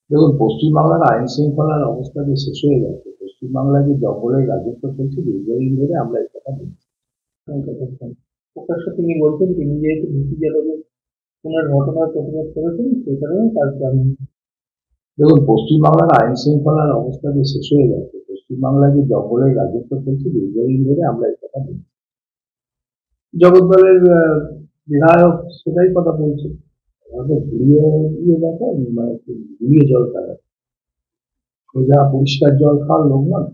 দেখুন, পশ্চিমবাংলার আইন শৃঙ্খলার অবস্থা যে শেষ হয়ে গেছে, পশ্চিমবাংলায় যে জঙ্গলের রাজত্ব চলছে দীর্ঘদিন ধরে আমরা এই কথা বলছি। প্রকাশ্য তিনি বলছেন তিনি যেহেতু ভিসি যাদবের খুনের ঘটনার প্রতিবাদ করেছেন সেই কারণে তার জামিন। দেখুন, পশ্চিমবাংলার আইন শৃঙ্খলার অবস্থা যে শেষ হয়ে গেছে, পশ্চিমবাংলায় যে জঙ্গলের রাজত্ব চলছে দীর্ঘদিন ধরে আমরা এই কথা বলছি। জগদ্দলের বিধায়ক সেটাই কথা বলছে। আমাদের ঘুরিয়ে দিয়ে দেখো, মানে একটু ঘুরিয়ে জল খায়, সোজা পরিষ্কার জল খাওয়ার লোক নয়।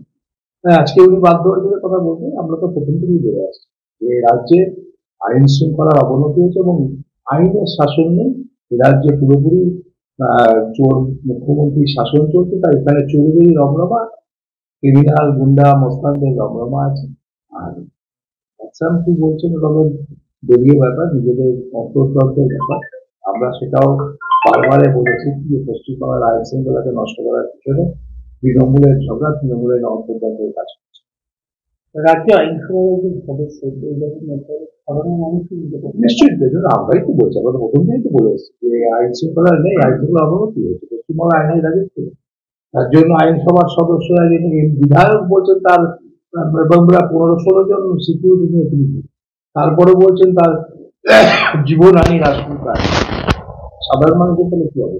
হ্যাঁ, আজকে উনি বাধ্য হয়ে কথা বলতে, আমরা তো প্রথম থেকেই বলে আসছি যে রাজ্যে আইন শৃঙ্খলার অবনতি হয়েছে এবং আইনের শাসন নেই। এ রাজ্যে পুরোপুরি চোর মুখ্যমন্ত্রীর শাসন চলছে, তাই এখানে চোরেরই রমরমা, ক্রিমিনাল গুন্ডা মস্তানদের রমরমা আছে। আর অ্যাসাম কি বলছেন রবের দলীয় ব্যাপার, নিজেদের অন্তর্তত্ত্বের ব্যাপার। আমরা সেটাও বারবারে বলেছি যে পশ্চিমবাংলার আইন শৃঙ্খলাকে নষ্ট করার পিছনে তৃণমূলের ঝগড়া, তৃণমূলের অন্তর্তন্ত্রের কাজ করছে। রাজ্য আইনসভার যে সদস্য এইরকম মধ্যে সাধারণ মানুষই নিতে পারে। নিশ্চয়ই দেখুন, আমরাই তো বলছি, আমরা তো প্রথম থেকেই তো বলে এসেছি যে আইন শৃঙ্খলা নেই, আইন শৃঙ্খলা অবনতি হয়েছে, পশ্চিমবঙ্গ আইনের রাজত্ব। তার জন্য আইনসভার সদস্য একজন বিধায়ক বলছেন তার আমরা 15-16 জন সিকিউরিটি নিয়ে তিনি, তারপরে বলছেন তার জীবনহানি রাজনীতি আছে। সাধারণ মানুষের তাহলে কি হবে?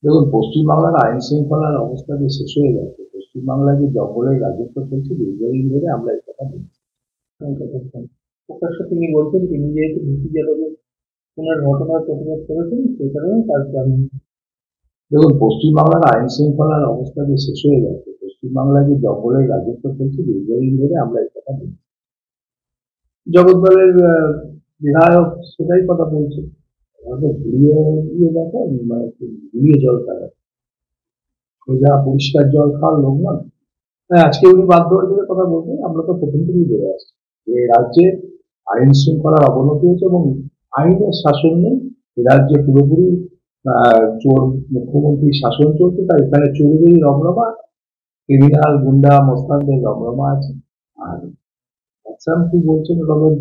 দেখুন, পশ্চিমবাংলার আইন শৃঙ্খলার অবস্থা যে শেষ হয়ে গেছে, পশ্চিমবাংলায় যে জঙ্গলের রাজত্ব চলছে দীর্ঘদিন ধরে আমরা এই কথা বলছি। প্রকাশ্য তিনি বলছেন তিনি যেহেতু ভিসি যাদবের খুনের ঘটনার প্রতিবাদ করেছেন সেই কারণে তার জামিন। দেখুন, পশ্চিমবাংলার আইন শৃঙ্খলার অবস্থা যে শেষ হয়ে গেছে, পশ্চিমবাংলায় যে জঙ্গলের রাজত্ব চলছে দীর্ঘদিন ধরে আমরা এই কথা বলছি। জগদ্দলের বিধায়ক সেটাই কথা বলছে। আমাদের ঘুরিয়ে দিয়ে দেখো, মানে একটু ঘুরিয়ে জল খায়, সোজা পরিষ্কার জল খাওয়ার লোক নয়। হ্যাঁ, আজকে উনি বাধ্য হয়ে কথা বলতে, আমরা তো প্রথম থেকেই বলে আসছি যে রাজ্যে আইন শৃঙ্খলার অবনতি হয়েছে এবং আইনের শাসন নেই। এ রাজ্যে পুরোপুরি চোর মুখ্যমন্ত্রীর শাসন চলছে, তাই এখানে চোরেরই রমরমা, ক্রিমিনাল গুন্ডা মস্তানদের রমরমা আছে। আর অ্যাসাম কি বলছেন রবের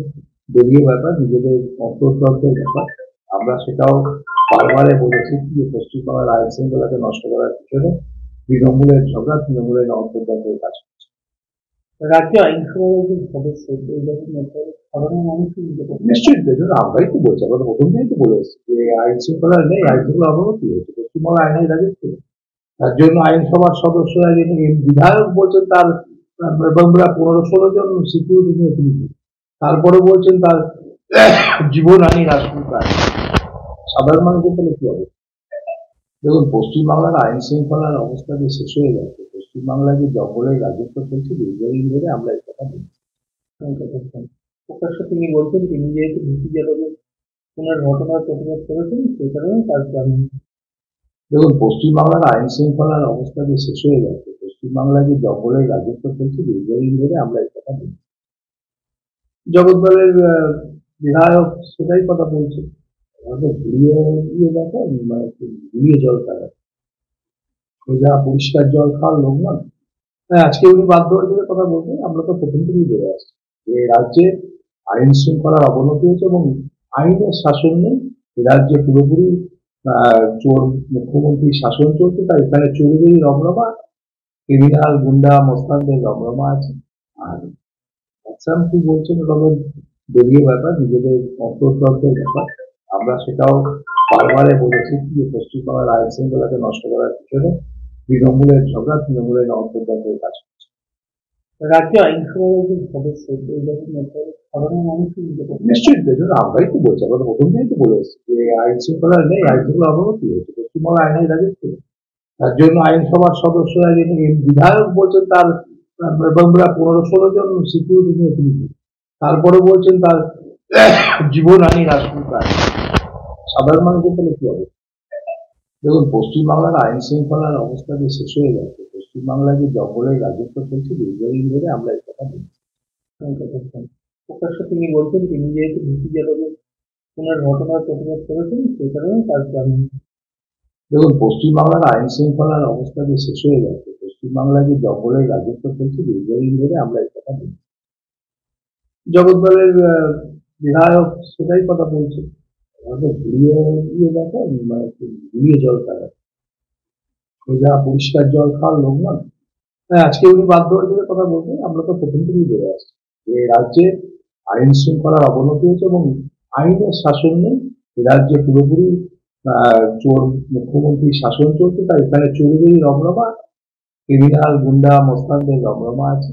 দলীয় ব্যাপার, নিজেদের অন্তর্তত্ত্বের ব্যাপার। আমরা সেটাও বারবারে বলেছি যে পশ্চিমবাংলার আইন শৃঙ্খলাকে নষ্ট করার পিছনে তৃণমূলের ঝগড়া, তৃণমূলের অন্তর্তন্ত্রের কাজ করছে। রাজ্য আইনসভার যে সদস্য এইরকম মধ্যে সাধারণ মানুষই নিতে পারে। নিশ্চয়ই দেখুন, আমরাই তো বলছি, আমরা তো প্রথম থেকেই তো বলে এসেছি যে আইন শৃঙ্খলা নেই, আইন শৃঙ্খলা অবনতি হয়েছে, পশ্চিমবঙ্গ আইনের রাজত্ব। তার জন্য আইনসভার সদস্য একজন বিধায়ক বলছেন তার আমরা 15-16 জন সিকিউরিটি নিয়ে তিনি, তারপরে বলছেন তার জীবনহানি রাজনীতি আছে। সাধারণ মানুষের তাহলে কি হবে? দেখুন, পশ্চিমবাংলার আইন শৃঙ্খলার অবস্থা যে শেষ হয়ে গেছে, পশ্চিমবাংলায় যে জঙ্গলের রাজত্ব চলছে দীর্ঘদিন ধরে আমরা এই কথা বলছি। প্রকাশ্য তিনি বলছেন তিনি যেহেতু ভিসি যাদবের খুনের ঘটনার প্রতিবাদ করেছেন সেই কারণে তার জামিন। দেখুন, পশ্চিমবাংলার আইন শৃঙ্খলার অবস্থা যে শেষ হয়ে গেছে, পশ্চিমবাংলায় যে জঙ্গলের রাজত্ব চলছে দীর্ঘদিন ধরে আমরা এই কথা বলছি। জগদ্দলের বিধায়ক সেটাই কথা বলছে। আমাদের ঘুরিয়ে দিয়ে দেখো, মানে একটু ঘুরিয়ে জল খায়, সোজা পরিষ্কার জল খাওয়ার লোক নয়। হ্যাঁ, আজকে উনি বাধ্য হয়ে কথা বলতে, আমরা তো প্রথম থেকেই বলে আসছি যে রাজ্যে আইন শৃঙ্খলার অবনতি হয়েছে এবং আইনের শাসন নেই। এ রাজ্যে পুরোপুরি চোর মুখ্যমন্ত্রীর শাসন চলছে, তাই এখানে চোরেরই রমরমা, ক্রিমিনাল গুন্ডা মস্তানদের রমরমা আছে। আর অ্যাসাম কি বলছেন রবের দলীয় ব্যাপার, নিজেদের অন্তর্তত্ত্বের ব্যাপার। আমরা সেটাও বারবারে বলেছি যে পশ্চিমবাংলার আইন শৃঙ্খলাকে নষ্ট করার পিছনে তৃণমূলের ঝগড়া, তৃণমূলের অন্তর্তন্ত্রের কাজ করছে। রাজ্য আইনসভার যে সদস্য এইরকম মধ্যে সাধারণ মানুষই নিতে পারে। নিশ্চয়ই দেখুন, আমরাই তো বলছি, আমরা তো প্রথম থেকেই তো বলে এসেছি যে আইন শৃঙ্খলা নেই, আইন শৃঙ্খলা অবনতি হয়েছে, পশ্চিমবঙ্গ আইনের রাজত্ব। তার জন্য আইনসভার সদস্য একজন বিধায়ক বলছেন তার আমরা 15-16 জন সিকিউরিটি নিয়ে তিনি, তারপরে বলছেন তার জীবনহানি রাজনীতি আছে। সাধারণ মানুষের তাহলে কি হবে? দেখুন, পশ্চিমবাংলার আইন শৃঙ্খলার অবস্থা যে শেষ হয়ে গেছে, পশ্চিমবাংলায় যে জঙ্গলের রাজত্ব চলছে দীর্ঘদিন ধরে আমরা এই কথা বলছি। প্রকাশ্য তিনি বলছেন তিনি যেহেতু ভিসি যাদবের খুনের ঘটনার প্রতিবাদ করেছেন সেই কারণে তার জামিন। দেখুন, পশ্চিমবাংলার আইন শৃঙ্খলার অবস্থা যে শেষ হয়ে গেছে, পশ্চিমবাংলায় যে জঙ্গলের রাজত্ব চলছে দীর্ঘদিন ধরে আমরা এই কথা বলছি। জগদ্দলের বিধায়ক সেটাই কথা বলছে। আমাদের ঘুরিয়ে দিয়ে দেখো, মানে একটু ঘুরিয়ে জল খায়, সোজা পরিষ্কার জল খাওয়ার লোক নন। হ্যাঁ, আজকে উনি বাধ্য হয়ে কথা বলতে, আমরা তো প্রথম থেকেই বলে আসছি যে এই রাজ্যে আইন শৃঙ্খলার অবনতি হয়েছে এবং আইনের শাসন নেই। এই রাজ্যে পুরোপুরি চোর মুখ্যমন্ত্রীর শাসন চলছে, তাই এখানে চোরেরই রমরমা, ক্রিমিনাল গুন্ডা মস্তানদের রমরমা আছে।